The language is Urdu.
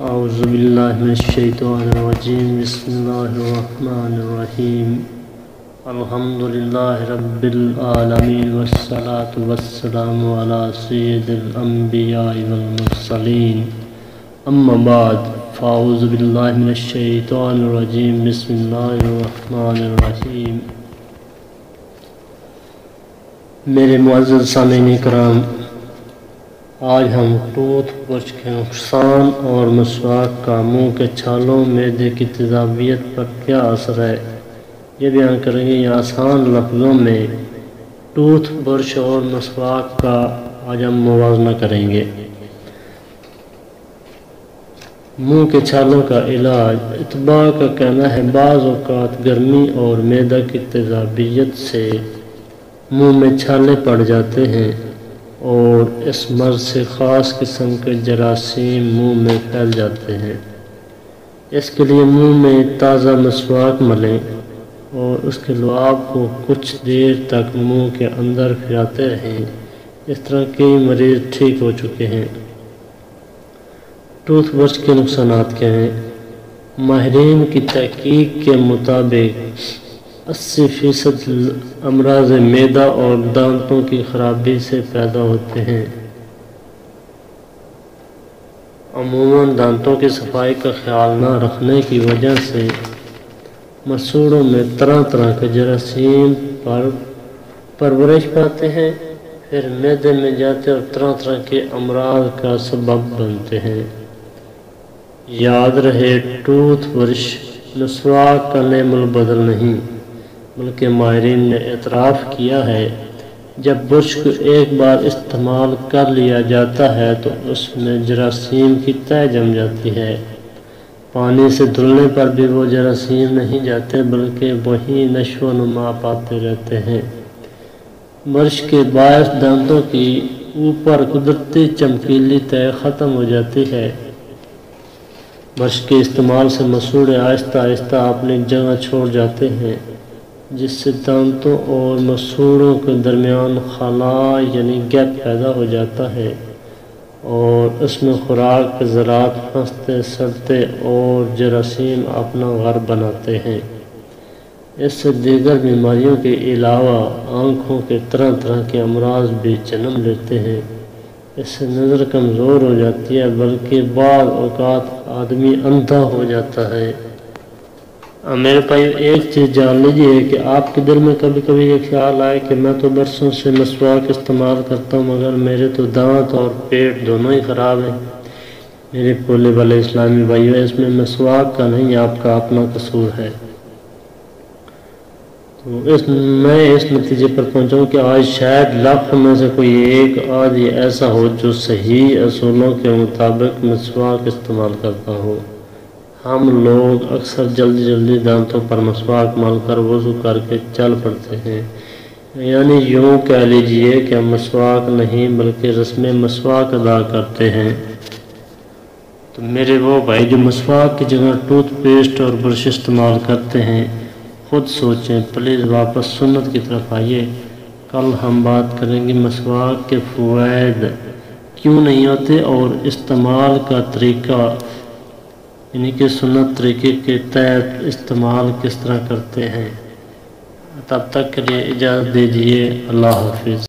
اعوذ باللہ من الشیطان الرجیم بسم اللہ الرحمن الرحیم الحمدللہ رب العالمین والصلاة والسلام علی سید الانبیاء والمرسلین اما بعد فاعوذ باللہ من الشیطان الرجیم بسم اللہ الرحمن الرحیم۔ میرے معزز سامعین کرام، آج ہم ٹوتھ برش کے نقصان اور مسواک کا منہ کے چھالوں معدے کی تیزابیت پر کیا اثر ہے یہ بیان کریں گے۔ یہ آسان لفظوں میں ٹوتھ برش اور مسواک کا آج ہم موازنہ کریں گے۔ منہ کے چھالوں کا علاج۔ اطباء کا کہنا ہے بعض اوقات گرمی اور معدہ کی تیزابیت سے منہ میں چھالے پڑ جاتے ہیں اور اس مرض سے خاص قسم کے جراثیم منہ میں پھیل جاتے ہیں۔ اس کے لیے منہ میں تازہ مسواک ملیں اور اس کے لعاب کو کچھ دیر تک منہ کے اندر پھراتے رہیں۔ اس طرح کئی مریض ٹھیک ہو چکے ہیں۔ ٹوتھ برش کے نقصانات کیا ہیں؟ ماہرین کی تحقیق کے مطابق 80% امراض معدہ اور دانتوں کی خرابی سے پیدا ہوتے ہیں۔ عموماً دانتوں کی صفائی کا خیال نہ رکھنے کی وجہ سے مسوڑوں میں طرح طرح کے جراثیم پرورش پاتے ہیں، پھر معدے میں جاتے اور طرح طرح کے امراض کا سبب بنتے ہیں۔ یاد رہے، ٹوتھ برش مسواک کا نعم البدل نہیں، بلکہ ماہرین نے اعتراف کیا ہے جب برش کو ایک بار استعمال کر لیا جاتا ہے تو اس میں جراثیم کی تہ جم جاتی ہے۔ پانی سے دھلنے پر بھی وہ جراثیم نہیں جاتے بلکہ وہیں نشو و نما پاتے رہتے ہیں۔ برش کے باعث دانتوں کی اوپر قدرتی چمکیلی تہ ختم ہو جاتی ہے۔ برش کے استعمال سے مسوڑے آہستہ آہستہ اپنی جگہ چھوڑ جاتے ہیں، جس سے دانتوں اور مسوڑوں کے درمیان خلا یعنی گیپ پیدا ہو جاتا ہے اور اس میں خوراک کے ذرات پھنستے سڑتے اور جراثیم اپنا گھر بناتے ہیں۔ اس سے دیگر بیماریوں کے علاوہ آنکھوں کے طرح طرح کے امراض بھی جنم لیتے ہیں۔ اس سے نظر کمزور ہو جاتی ہے، بلکہ بعض اوقات آدمی اندھا ہو جاتا ہے۔ میرے بھائی، ایک چیز جان لیجیے کہ آپ کے دل میں کبھی کبھی یہ خیال آئے کہ میں تو برسوں سے مسواک استعمال کرتا ہوں مگر میرے تو دانت اور پیٹ دونوں ہی خراب ہیں۔ میرے بھولے والے اسلامی بھائیوں، اس میں مسواک کا نہیں، آپ کا اپنا قصور ہے۔ تو میں اس نتیجے پر پہنچا ہوں کہ آج شاید لاکھوں میں سے کوئی ایک آدھی ایسا ہو جو صحیح اصولوں کے مطابق مسواک استعمال کرتا ہو۔ ہم لوگ اکثر جلدی دانتوں پر مسواک مل کر وضو کر کے چل پڑتے ہیں، یعنی یوں کہہ لیجئے کہ ہم مسواک نہیں بلکہ رسم مسواک ادا کرتے ہیں۔ تو میرے وہ بھائی جو مسواک کی جگہ ٹوتھ پیسٹ اور برش استعمال کرتے ہیں، خود سوچیں، پلیز واپس سنت کی طرف آئیے۔ کل ہم بات کریں گے مسواک کے فوائد کیوں نہیں ہوتے اور استعمال کا طریقہ، یعنی کہ سنت طریقے کے تحت استعمال کس طرح کرتے ہیں۔ تب تک کے لیے اجازت دیجیے، اللہ حافظ۔